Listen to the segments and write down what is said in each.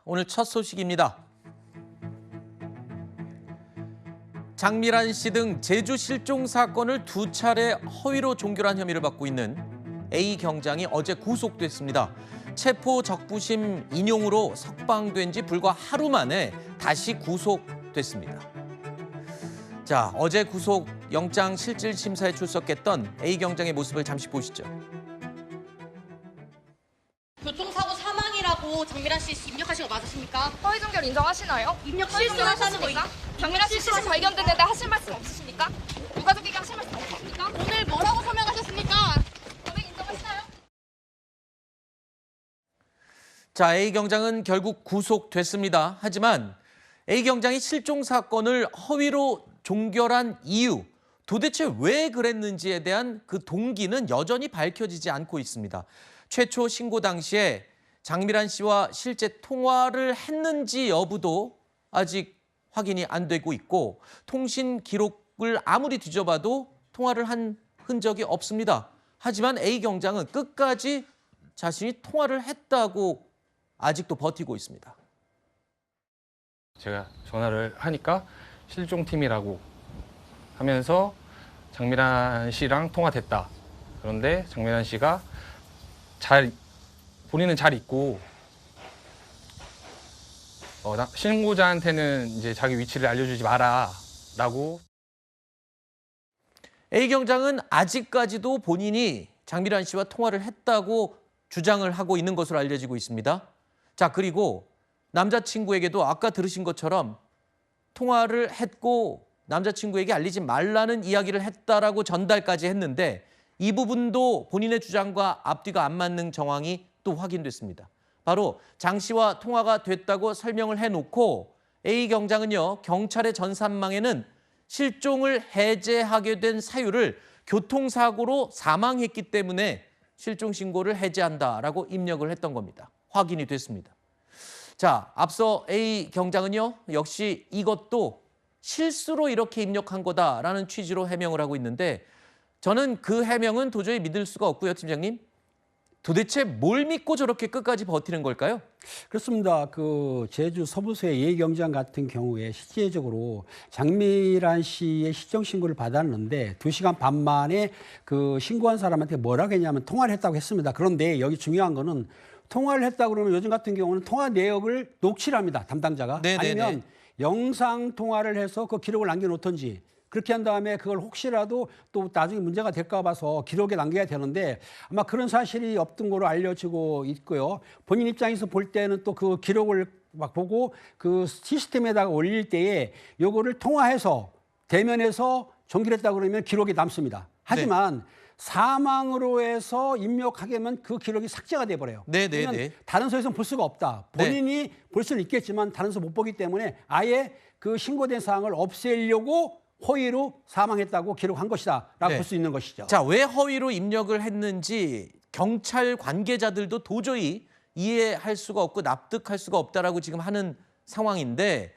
오늘 첫 소식입니다. 장미란 씨 등 제주 실종 사건을 2차례 허위로 종결한 혐의를 받고 있는 A 경장이 어제 구속됐습니다. 체포 적부심 인용으로 석방된 지 불과 하루 만에 다시 구속됐습니다. 자, 어제 구속 영장 실질 심사에 출석했던 A 경장의 모습을 잠시 보시죠. 교통사고 사망이라고 장미란 씨 입력하신 거 맞으십니까? 허위 종결 인정하시나요? 입력 실수하시는 거 장미란 씨 시신 발견됐는데 하실 말씀 없으십니까? 유가족에게 하실 말씀 없으십니까? 오늘 뭐라고 서명하셨습니까? 범행 인정하시나요? 자, A 경장은 결국 구속됐습니다. 하지만 A 경장이 실종 사건을 허위로 종결한 이유, 도대체 왜 그랬는지에 대한 그 동기는 여전히 밝혀지지 않고 있습니다. 최초 신고 당시에 장미란 씨와 실제 통화를 했는지 여부도 아직 확인이 안 되고 있고 통신 기록을 아무리 뒤져봐도 통화를 한 흔적이 없습니다. 하지만 A 경장은 끝까지 자신이 통화를 했다고 아직도 버티고 있습니다. 제가 전화를 하니까 실종팀이라고 하면서 장미란 씨랑 통화됐다. 그런데 장미란 씨가 본인은 잘 있고 신고자한테는 이제 자기 위치를 알려주지 마라라고. A 경장은 아직까지도 본인이 장미란 씨와 통화를 했다고 주장을 하고 있는 것으로 알려지고 있습니다. 자, 그리고 남자친구에게도 아까 들으신 것처럼 통화를 했고 남자친구에게 알리지 말라는 이야기를 했다라고 전달까지 했는데 이 부분도 본인의 주장과 앞뒤가 안 맞는 정황이 또 확인됐습니다. 바로 장 씨와 통화가 됐다고 설명을 해놓고 A 경장은요, 경찰의 전산망에는 실종을 해제하게 된 사유를 교통사고로 사망했기 때문에 실종 신고를 해제한다라고 입력을 했던 겁니다. 확인이 됐습니다. 자, 앞서 A 경장은요, 역시 이것도 실수로 이렇게 입력한 거다라는 취지로 해명을 하고 있는데 저는 그 해명은 도저히 믿을 수가 없고요, 팀장님. 도대체 뭘 믿고 저렇게 끝까지 버티는 걸까요? 그렇습니다. 그 제주 서부서의 A 경장 같은 경우에 실제적으로 장미란 씨의 실종 신고를 받았는데 2시간 반 만에 그 신고한 사람한테 뭐라고 했냐면 통화를 했다고 했습니다. 그런데 여기 중요한 거는 통화를 했다고 그러면 요즘 같은 경우는 통화 내역을 녹취를 합니다. 담당자가. 네네네. 아니면 영상 통화를 해서 그 기록을 남겨놓던지 그렇게 한 다음에 그걸 혹시라도 또 나중에 문제가 될까 봐서 기록에 남겨야 되는데 아마 그런 사실이 없던 거로 알려지고 있고요. 본인 입장에서 볼 때는 또 그 기록을 막 보고 그 시스템에다가 올릴 때에 요거를 통화해서 대면해서 종결했다고 그러면 기록에 남습니다. 하지만 사망으로 해서 입력하게 하면 그 기록이 삭제가 돼버려요. 네네네. 다른 서에서는 볼 수가 없다. 본인이 볼 수는 있겠지만 다른 서 못 보기 때문에 아예 그 신고된 사항을 없애려고 허위로 사망했다고 기록한 것이다 라고 볼 수 있는 것이죠. 자, 왜 허위로 입력을 했는지 경찰 관계자들도 도저히 이해할 수가 없고 납득할 수가 없다라고 지금 하는 상황인데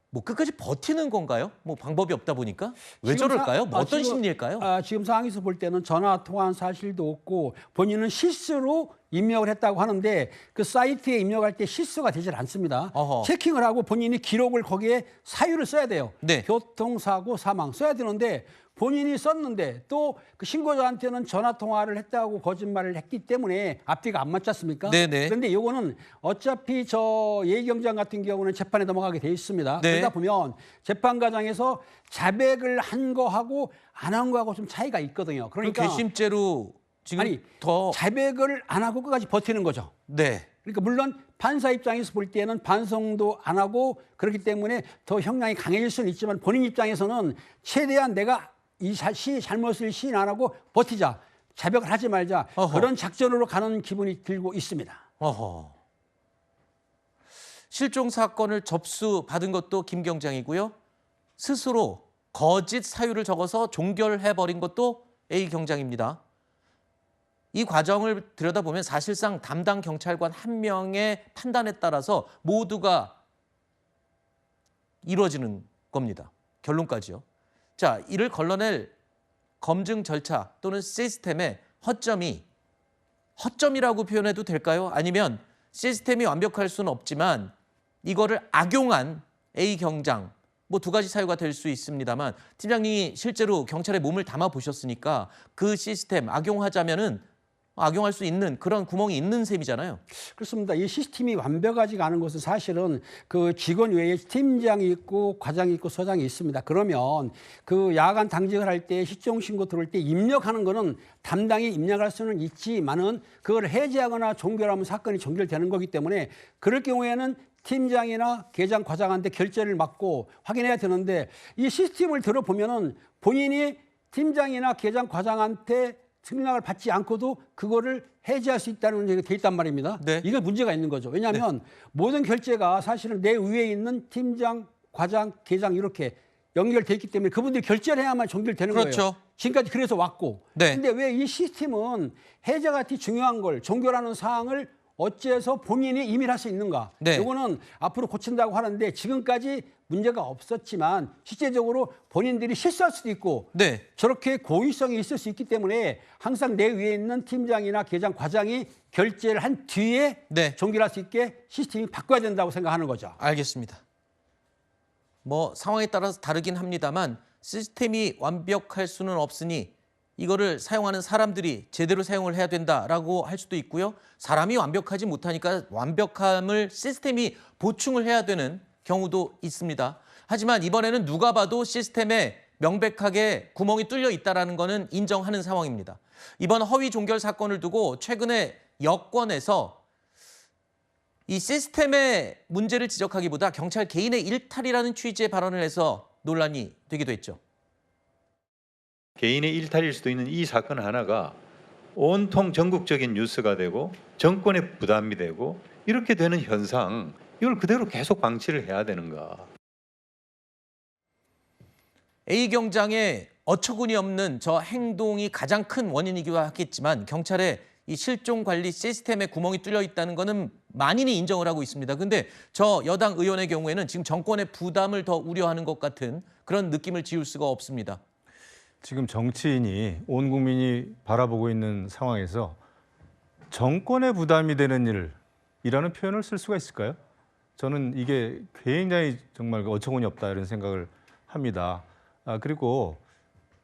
뭐 끝까지 버티는 건가요? 뭐 방법이 없다 보니까? 왜 저럴까요? 뭐 어떤 심리일까요? 지금 상황에서 볼 때는 전화 통화한 사실도 없고 본인은 실수로 입력을 했다고 하는데 그 사이트에 입력할 때 실수가 되질 않습니다. 어허. 체킹을 하고 본인이 기록을 거기에 사유를 써야 돼요. 네. 교통사고 사망 써야 되는데 본인이 썼는데 또 그 신고자한테는 전화 통화를 했다고 거짓말을 했기 때문에 앞뒤가 안 맞지 않습니까? 네네. 그런데 이거는 어차피 저 A 경장 같은 경우는 재판에 넘어가게 돼 있습니다. 네. 그러다 보면 재판 과정에서 자백을 한 거하고 안 한 거하고 좀 차이가 있거든요. 그러니까 괘씸죄로 지금 더 자백을 안 하고 끝까지 버티는 거죠. 네. 그러니까 물론 판사 입장에서 볼 때는 반성도 안 하고 그렇기 때문에 더 형량이 강해질 수는 있지만 본인 입장에서는 최대한 내가 이 잘못을 시인 안 하고 버티자. 자백을 하지 말자. 어허. 그런 작전으로 가는 기분이 들고 있습니다. 어허. 실종 사건을 접수받은 것도 김 경장이고요. 스스로 거짓 사유를 적어서 종결해버린 것도 A 경장입니다. 이 과정을 들여다보면 사실상 담당 경찰관 한 명의 판단에 따라서 모두가 이루어지는 겁니다. 결론까지요. 자, 이를 걸러낼 검증 절차 또는 시스템의 허점이라고 표현해도 될까요? 아니면 시스템이 완벽할 수는 없지만 이거를 악용한 A 경장 뭐 두 가지 사유가 될 수 있습니다만 팀장님이 실제로 경찰에 몸을 담아 보셨으니까 그 시스템 악용하자면은 악용할 수 있는 그런 구멍이 있는 셈이잖아요. 그렇습니다. 이 시스템이 완벽하지가 않은 것은 사실은 그 직원 외에 팀장이 있고 과장이 있고 서장이 있습니다. 그러면 그 야간 당직을 할 때 실종 신고 들어올 때 입력하는 거는 담당이 입력할 수는 있지만은 그걸 해제하거나 종결하면 사건이 종결되는 거기 때문에 그럴 경우에는 팀장이나 계장, 과장한테 결재를 받고 확인해야 되는데 이 시스템을 들어보면은 본인이 팀장이나 계장, 과장한테 승낙을 받지 않고도 그거를 해제할 수 있다는 얘기가 돼 있단 말입니다. 네. 이게 문제가 있는 거죠. 왜냐하면 모든 결제가 사실은 내 위에 있는 팀장, 과장, 계장 이렇게 연결돼 있기 때문에 그분들이 결제를 해야만 종결되는 그렇죠. 거예요. 지금까지 그래서 왔고. 네. 근데 왜 이 시스템은 해제같이 중요한 걸 종결하는 사항을 어째서 본인이 임의할 수 있는가? 네. 이거는 앞으로 고친다고 하는데 지금까지 문제가 없었지만 실제적으로 본인들이 실수할 수도 있고 네. 저렇게 고의성이 있을 수 있기 때문에 항상 내 위에 있는 팀장이나 계장, 과장이 결제를 한 뒤에 네. 종결할 수 있게 시스템이 바꿔야 된다고 생각하는 거죠. 알겠습니다. 뭐 상황에 따라서 다르긴 합니다만 시스템이 완벽할 수는 없으니 이거를 사용하는 사람들이 제대로 사용을 해야 된다라고 할 수도 있고요. 사람이 완벽하지 못하니까 완벽함을 시스템이 보충을 해야 되는 경우도 있습니다. 하지만 이번에는 누가 봐도 시스템에 명백하게 구멍이 뚫려 있다는 것은 인정하는 상황입니다. 이번 허위 종결 사건을 두고 최근에 여권에서 이 시스템의 문제를 지적하기보다 경찰 개인의 일탈이라는 취지의 발언을 해서 논란이 되기도 했죠. 개인의 일탈일 수도 있는 이 사건 하나가 온통 전국적인 뉴스가 되고 정권의 부담이 되고 이렇게 되는 현상, 이걸 그대로 계속 방치를 해야 되는가? A 경장의 어처구니 없는 저 행동이 가장 큰 원인이기도 하겠지만 경찰의 이 실종 관리 시스템에 구멍이 뚫려 있다는 것은 만인이 인정을 하고 있습니다. 근데 저 여당 의원의 경우에는 지금 정권의 부담을 더 우려하는 것 같은 그런 느낌을 지울 수가 없습니다. 지금 정치인이 온 국민이 바라보고 있는 상황에서 정권의 부담이 되는 일이라는 표현을 쓸 수가 있을까요? 저는 이게 굉장히 정말 어처구니 없다 이런 생각을 합니다. 그리고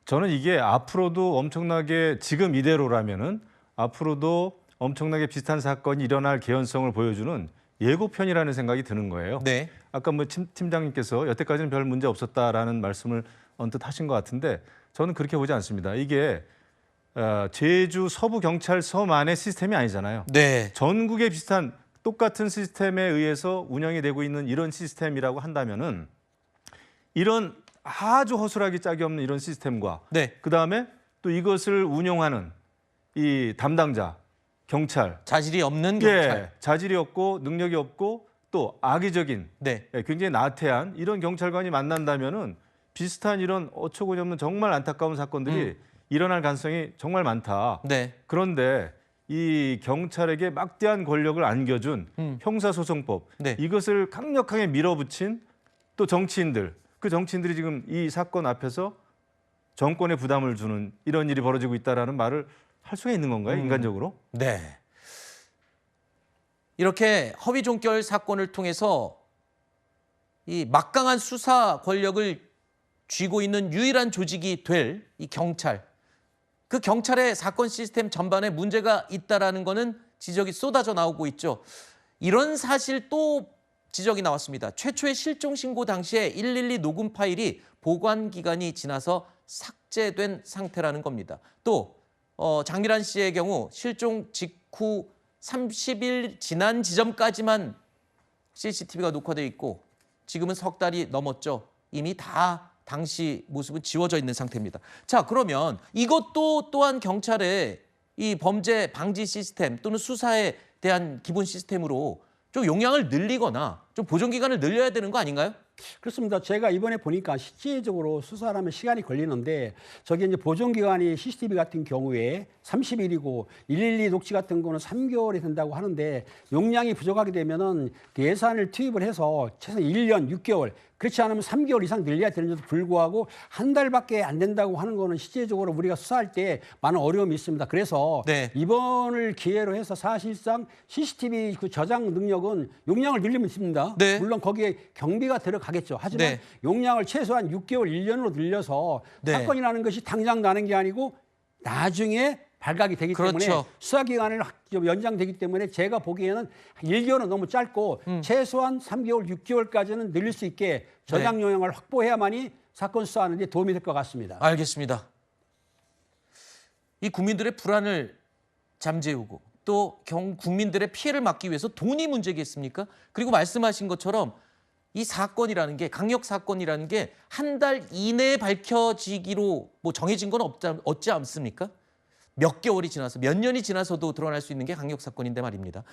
저는 이게 앞으로도 엄청나게 지금 이대로라면은 앞으로도 엄청나게 비슷한 사건이 일어날 개연성을 보여주는 예고편이라는 생각이 드는 거예요. 네. 아까 뭐 팀장님께서 여태까지는 별 문제 없었다라는 말씀을 언뜻 하신 것 같은데 저는 그렇게 보지 않습니다. 이게 제주 서부경찰서만의 시스템이 아니잖아요. 네. 전국에 비슷한 똑같은 시스템에 의해서 운영이 되고 있는 이런 시스템이라고 한다면은 이런 아주 허술하게 짝이 없는 이런 시스템과 네. 그다음에 또 이것을 운영하는 이 담당자, 경찰. 자질이 없는 경찰. 예, 자질이 없고 능력이 없고 또 악의적인 네. 굉장히 나태한 이런 경찰관이 만난다면은 비슷한 이런 어처구니 없는 정말 안타까운 사건들이 일어날 가능성이 정말 많다. 네. 그런데 이 경찰에게 막대한 권력을 안겨준 형사소송법 네. 이것을 강력하게 밀어붙인 또 정치인들 그 정치인들이 지금 이 사건 앞에서 정권에 부담을 주는 이런 일이 벌어지고 있다라는 말을 할 수가 있는 건가요? 인간적으로? 네. 이렇게 허위 종결 사건을 통해서 이 막강한 수사 권력을 쥐고 있는 유일한 조직이 될 이 경찰. 그 경찰의 사건 시스템 전반에 문제가 있다라는 거는 지적이 쏟아져 나오고 있죠. 이런 사실 또 지적이 나왔습니다. 최초의 실종 신고 당시에 112 녹음 파일이 보관 기간이 지나서 삭제된 상태라는 겁니다. 또 장미란 씨의 경우 실종 직후 30일 지난 지점까지만 CCTV가 녹화되어 있고 지금은 석 달이 넘었죠. 이미 다 당시 모습은 지워져 있는 상태입니다. 자, 그러면 이것도 또한 경찰의 이 범죄 방지 시스템 또는 수사에 대한 기본 시스템으로 좀 용량을 늘리거나 좀 좀 보존 기간을 늘려야 되는 거 아닌가요? 그렇습니다. 제가 이번에 보니까 실질적으로 수사를 하면 시간이 걸리는데 저게 이제 보존 기간이 CCTV 같은 경우에 30일이고 112 녹취 같은 거는 3개월이 된다고 하는데 용량이 부족하게 되면은 그 예산을 투입을 해서 최소 1년 6개월 그렇지 않으면 3개월 이상 늘려야 되는데도 불구하고 한 달밖에 안 된다고 하는 거는 실제적으로 우리가 수사할 때 많은 어려움이 있습니다. 그래서 네. 이번을 기회로 해서 사실상 CCTV 그 저장 능력은 용량을 늘리면 있습니다. 네. 물론 거기에 경비가 들어가겠죠. 하지만 네. 용량을 최소한 6개월, 1년으로 늘려서 네. 사건이 나는 것이 당장 나는 게 아니고 나중에 발각이 되기 때문에 그렇죠. 수사 기간을 좀 연장되기 때문에 제가 보기에는 1개월은 너무 짧고 최소한 3개월, 6개월까지는 늘릴 수 있게 저장 네. 용량을 확보해야만이 사건 수사하는 데 도움이 될 것 같습니다. 알겠습니다. 이 국민들의 불안을 잠재우고 또 국민들의 피해를 막기 위해서 돈이 문제겠습니까? 그리고 말씀하신 것처럼 이 사건이라는 게 강력 사건이라는 게 한 달 이내에 밝혀지기로 뭐 정해진 건 없지 않습니까? 몇 개월이 지나서 몇 년이 지나서도 드러날 수 있는 게 강력 사건인데 말입니다.